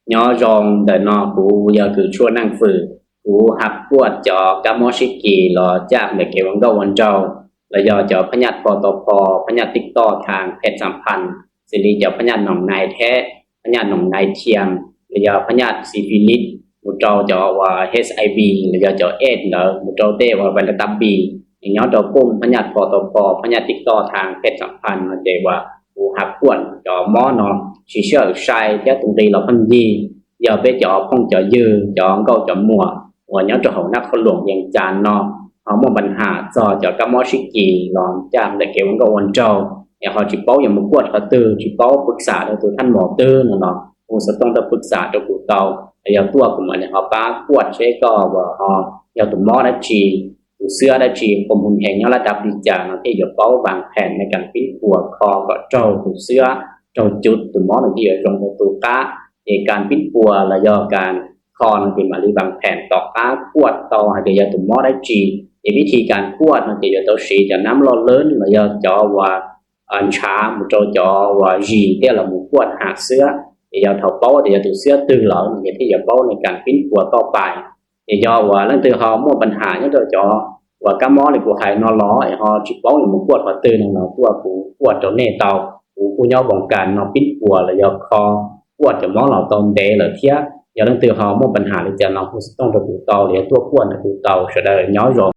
nhỏ rong đời nọ cú giờ cứ chua năng phử cú hấp quật cho cá mó xích kỳ lò chạm để kiểu gấuวันเจ้าแล้วยอจอพญัดปตพพญัดติ๊กต่อทางเพชรสัมพันธ์สิริจอพญัดหนองนายแท้พญัดหนองนายเทียมแล้วยอพญัดซิฟิลิสมุจจอว่า HIV แล้วยอจอเอดเนอมุจจเตว่าไวรัสตับบีอย่างย้อนจอปุ่มพญัดปตพพญัดติ๊กต่อทางเพชรสัมพันธ์มันเจว่ากูหับกวนจอมอนอชีเชื่อใช้แค่ตรงนี้เราพันดีgiờ bé chọn phong chọn dư chọn câu chọn mùa và nhớ cho hậu nắp con luồng dàn tràn no họ một bệnh hạ do cho các món xích gì lòn chạm để kiểu câu quan trâu nhà họ chỉ báo một quật họ tư chỉ báo bức xạ để từ thanh mỏ tư nó cũng sẽต้องbức xạ cho cụ tàu giờ tua của mình họ phá quật sẽ có và họ giờ tụi mỏ đã chỉ tụi xưa đã chỉ cùng hình hình nhau là đập đi trả nó thì giờ báo vàng hẹnในการปิ้นปัวคอก็trâu tụi xưa trâu chút tụi mỏ là gì ở trong tụi cáในการปิ้นปัวและยอการคอนเป็นมาลีบางแผ่นต่อค้าขวดต่อให้เดียวตุ่มมอได้จีในวิธีการขวดมันจะอยู่ตัวสีจะน้ำร้อนเลิ้นและยอจอว่าอันช้ามุจจอว่าจีเที่ยวเราหมู่ขวดหาเสื้อเดียวเท่าเป้าเดียวตัวเสื้อตื่นหล่อในที่จะเป้าในการปิ้นปัวต่อไปเดียวว่าหลังtừ họ muaปัญหาเนี่ยตัวจอว่าก้ามอเลยกูหายนอนล้อไอ้họจีเป้าอยู่หมู่ขวดว่าตื่นเนาะตัวกูขวดตัวเน่เตากูย่อบงการเนาะปิ้นปัวและยอคอขวดจะมองเราตรงเดหรือเทียอย่าต้องตื่นหอมปัญหาเลยจะเราต้องระบุเตาหรือตัวขวดระบุเตาจะได้ย้อยร